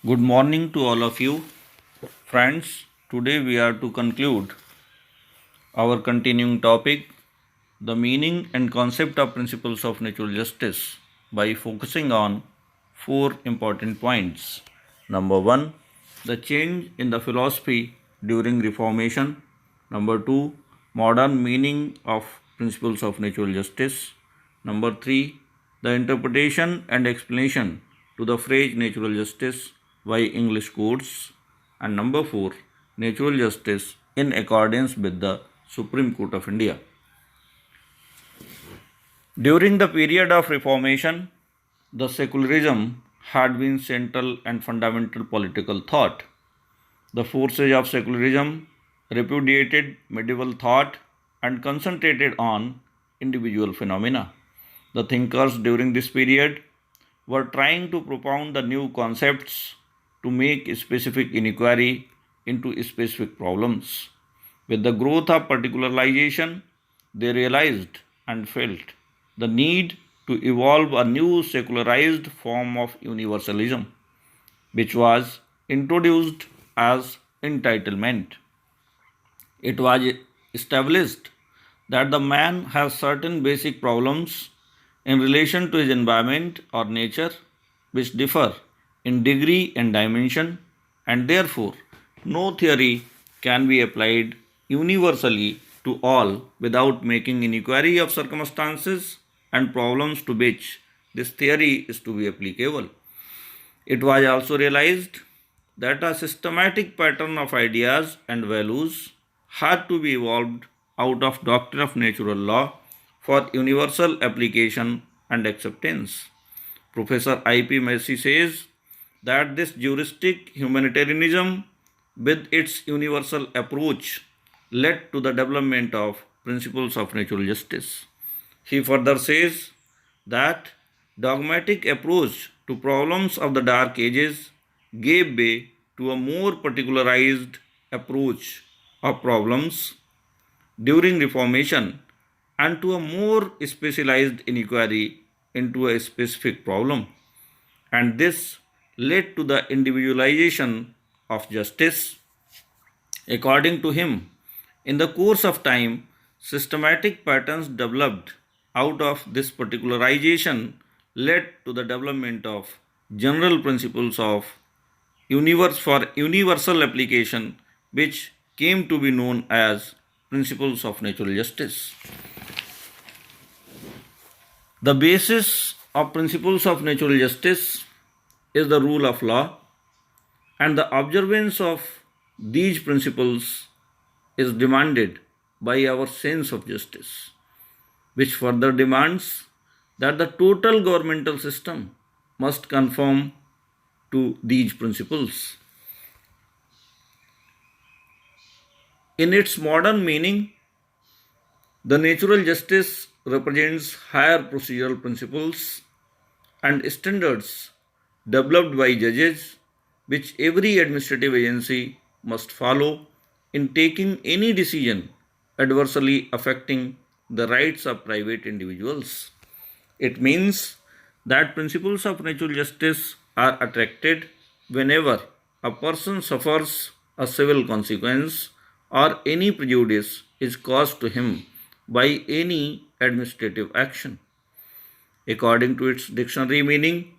Good morning to all of you. Friends, today we are to conclude our continuing topic, the meaning and concept of principles of natural justice, by focusing on four important points. Number one, the change in the philosophy during Reformation. Number two, modern meaning of principles of natural justice. Number three, the interpretation and explanation to the phrase natural justice by English courts. And number four, natural justice in accordance with the Supreme Court of India. During the period of Reformation, the secularism had been central and fundamental political thought. The forces of secularism repudiated medieval thought and concentrated on individual phenomena. The thinkers during this period were trying to propound the new concepts to make specific inquiry into specific problems. With the growth of particularization, they realized and felt the need to evolve a new secularized form of universalism, which was introduced as entitlement. It was established that the man has certain basic problems in relation to his environment or nature which differ in degree and dimension, and therefore no theory can be applied universally to all without making inquiry of circumstances and problems to which this theory is to be applicable. It was also realized that a systematic pattern of ideas and values had to be evolved out of doctrine of natural law for universal application and acceptance. Professor I.P. Massey says that this juristic humanitarianism, with its universal approach, led to the development of principles of natural justice. He further says that dogmatic approach to problems of the Dark Ages gave way to a more particularized approach of problems during Reformation and to a more specialized inquiry into a specific problem. And this led to the individualization of justice. According to him, in the course of time, systematic patterns developed out of this particularization led to the development of general principles of universal application, which came to be known as principles of natural justice. The basis of principles of natural justice is the rule of law, and the observance of these principles is demanded by our sense of justice, which further demands that the total governmental system must conform to these principles. In its modern meaning, the natural justice represents higher procedural principles and standards developed by judges, which every administrative agency must follow in taking any decision adversely affecting the rights of private individuals. It means that principles of natural justice are attracted whenever a person suffers a civil consequence or any prejudice is caused to him by any administrative action. According to its dictionary meaning,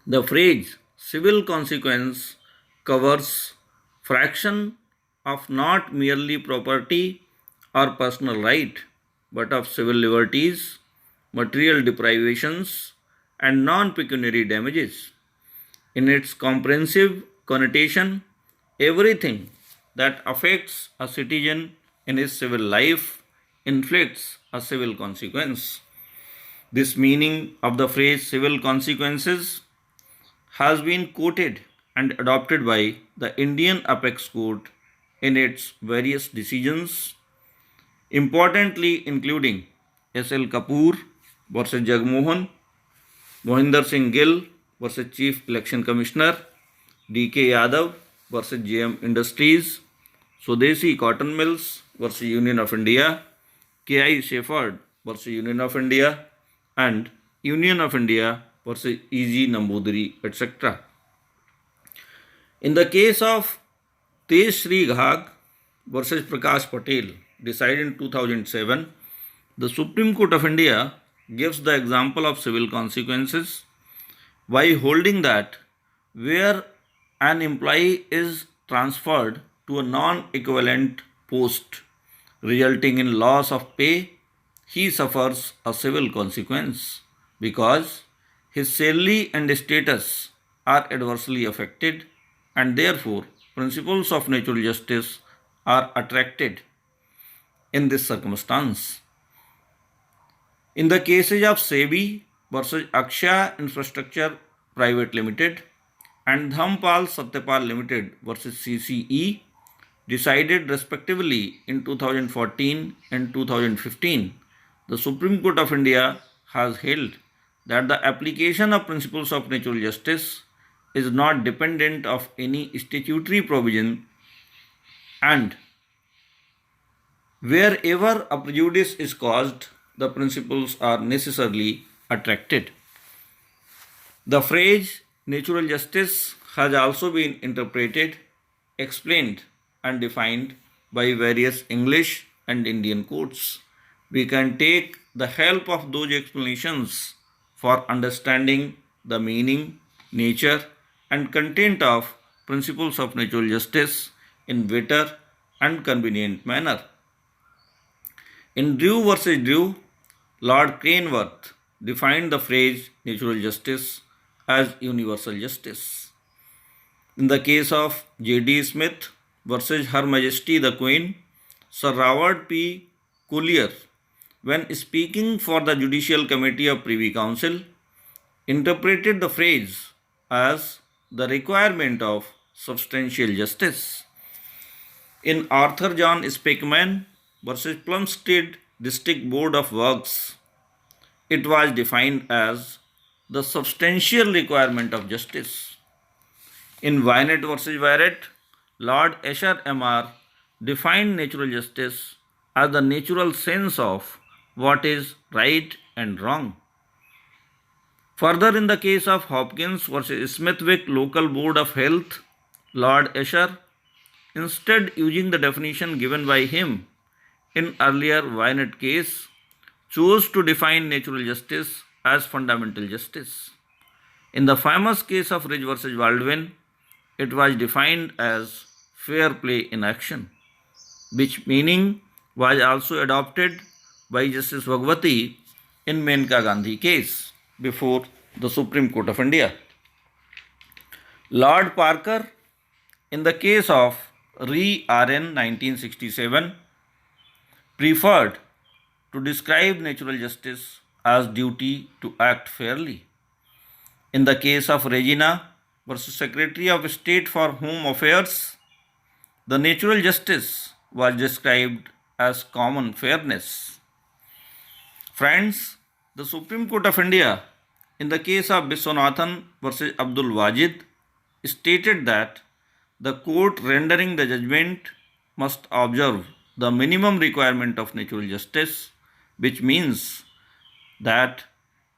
the phrase civil consequence covers fraction of not merely property or personal right, but of civil liberties, material deprivations, and non pecuniary damages. In its comprehensive connotation, everything that affects a citizen in his civil life inflicts a civil consequence. This meaning of the phrase civil consequences has been quoted and adopted by the Indian Apex Court in its various decisions, importantly including S.L. Kapoor versus Jagmohan, Mohinder Singh Gill versus Chief Election Commissioner, D.K. Yadav versus JM Industries, Swadeshi Cotton Mills versus Union of India, K.I. Shepherd versus Union of India, and Union of India versus E.G. Nambudiri, etc. In the case of Tej Sri Ghag versus Prakash Patel, decided in 2007, the Supreme Court of India gives the example of civil consequences by holding that where an employee is transferred to a non equivalent post resulting in loss of pay, he suffers a civil consequence because his salary and status are adversely affected, and therefore principles of natural justice are attracted in this circumstance. In the cases of SEBI versus Akshaya Infrastructure Private Limited and Dhampal Satyapal Limited versus CCE, decided respectively in 2014 and 2015, the Supreme Court of India has held that the application of principles of natural justice is not dependent of any statutory provision, and wherever a prejudice is caused, the principles are necessarily attracted. The phrase natural justice has also been interpreted, explained, and defined by various English and Indian courts. We can take the help of those explanations for understanding the meaning, nature, and content of principles of natural justice in better and convenient manner. In Drew versus Drew, Lord Cranworth defined the phrase natural justice as universal justice. In the case of J.D. Smith versus Her Majesty the Queen, Sir Robert P. Collier, when speaking for the Judicial Committee of Privy Council, interpreted the phrase as the requirement of substantial justice. In Arthur John Speckman versus Plumstead District Board of Works, it was defined as the substantial requirement of justice. In Wynett versus Barrett, Lord Esher M.R. defined natural justice as the natural sense of what is right and wrong. Further, in the case of Hopkins versus Smithwick Local Board of Health, Lord Esher, instead using the definition given by him in earlier Wynett case, chose to define natural justice as fundamental justice. In the famous case of Ridge versus Baldwin, it was defined as fair play in action, which meaning was also adopted by Justice Bhagwati in Menka Gandhi case before the Supreme Court of India. Lord Parker, in the case of Re RN 1967, preferred to describe natural justice as duty to act fairly. In the case of Regina versus Secretary of State for Home Affairs, the natural justice was described as common fairness. Friends, the Supreme Court of India, in the case of Biswanathan versus Abdul Wajid, stated that the court rendering the judgment must observe the minimum requirement of natural justice, which means that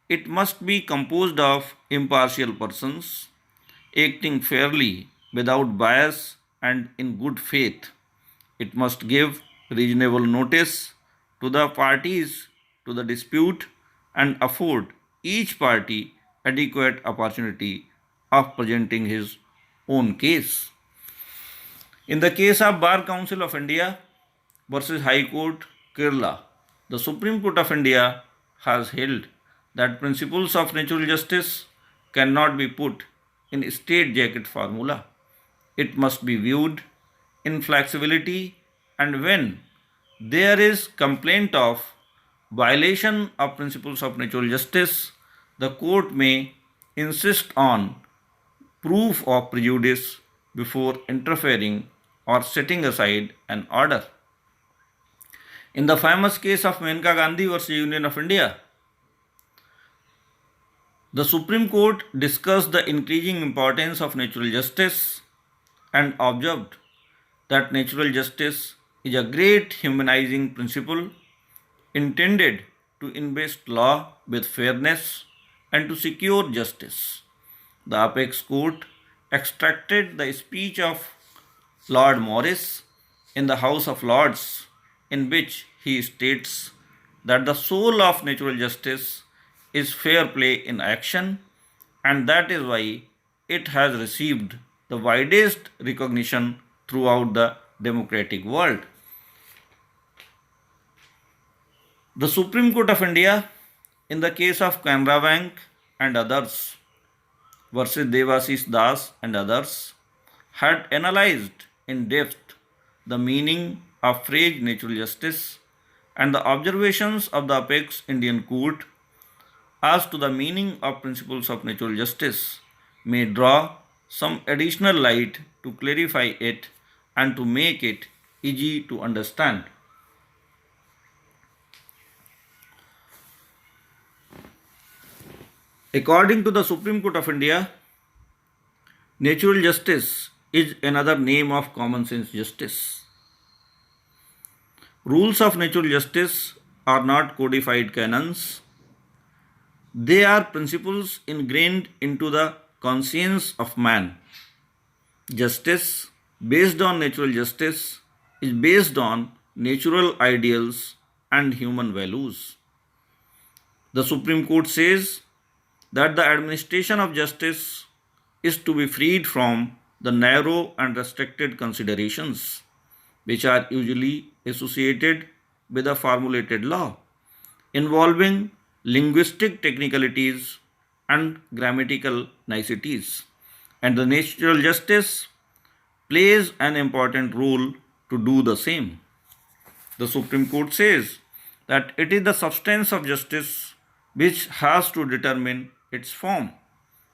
it must be composed of impartial persons acting fairly without bias and in good faith. It must give reasonable notice to the parties to the dispute and afford each party adequate opportunity of presenting his own case. In the case of Bar Council of India versus High Court, Kerala, the Supreme Court of India has held that principles of natural justice cannot be put in straitjacket formula. It must be viewed in flexibility, and when there is complaint of violation of principles of natural justice, the court may insist on proof of prejudice before interfering or setting aside an order. In the famous case of Menka Gandhi versus Union of India, the Supreme Court discussed the increasing importance of natural justice and observed that natural justice is a great humanizing principle intended to invest law with fairness and to secure justice. The apex court extracted the speech of Lord Morris in the House of Lords, in which he states that the soul of natural justice is fair play in action, and that is why it has received the widest recognition throughout the democratic world. The Supreme Court of India, in the case of Canara Bank and others versus Devashish Das and others, had analyzed in depth the meaning of phrase natural justice and the observations of the apex Indian court as to the meaning of principles of natural justice may draw some additional light to clarify it and to make it easy to understand. According to the Supreme Court of India, natural justice is another name of common sense justice. Rules of natural justice are not codified canons. They are principles ingrained into the conscience of man. Justice based on natural justice is based on natural ideals and human values. The Supreme Court says that the administration of justice is to be freed from the narrow and restricted considerations which are usually associated with a formulated law, involving linguistic technicalities and grammatical niceties. And the natural justice plays an important role to do the same. The Supreme Court says that it is the substance of justice which has to determine its form,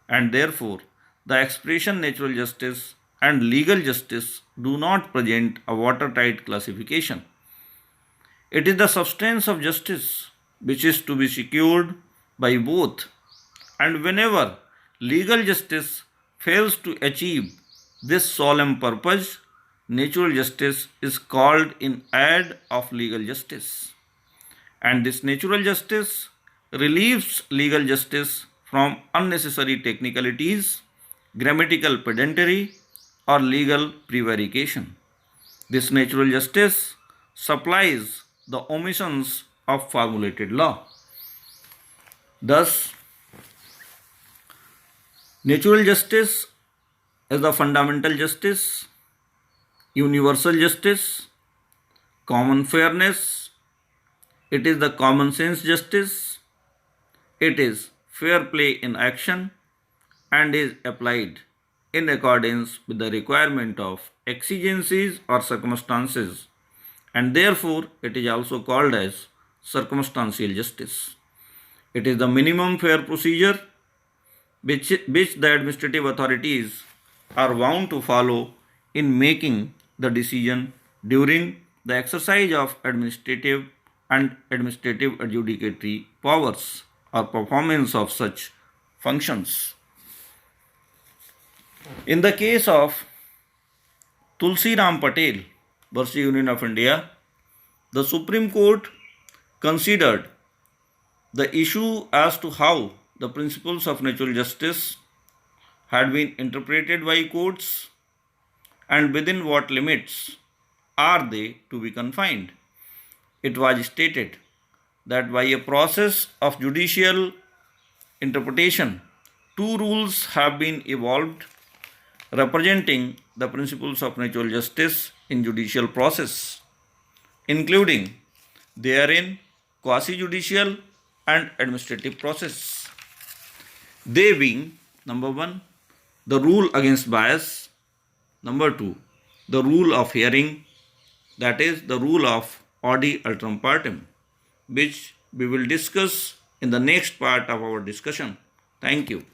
and therefore the expression natural justice and legal justice do not present a watertight classification. It is the substance of justice which is to be secured by both, and whenever legal justice fails to achieve this solemn purpose, natural justice is called in aid of legal justice. And this natural justice relieves legal justice from unnecessary technicalities, grammatical pedantry, or legal prevarication. This natural justice supplies the omissions of formulated law. Thus, natural justice is the fundamental justice, universal justice, common fairness, it is the common sense justice, it is fair play in action, and is applied in accordance with the requirement of exigencies or circumstances, and therefore it is also called as circumstantial justice. It is the minimum fair procedure which the administrative authorities are bound to follow in making the decision during the exercise of administrative and administrative adjudicatory powers or performance of such functions. In the case of Tulsi Ram Patel versus Union of India, the Supreme Court considered the issue as to how the principles of natural justice had been interpreted by courts and within what limits are they to be confined. It was stated that by a process of judicial interpretation, two rules have been evolved representing the principles of natural justice in judicial process, including therein quasi-judicial and administrative process. They being, number 1, the rule against bias, number 2, the rule of hearing, that is the rule of audi alteram partem, which we will discuss in the next part of our discussion. Thank you.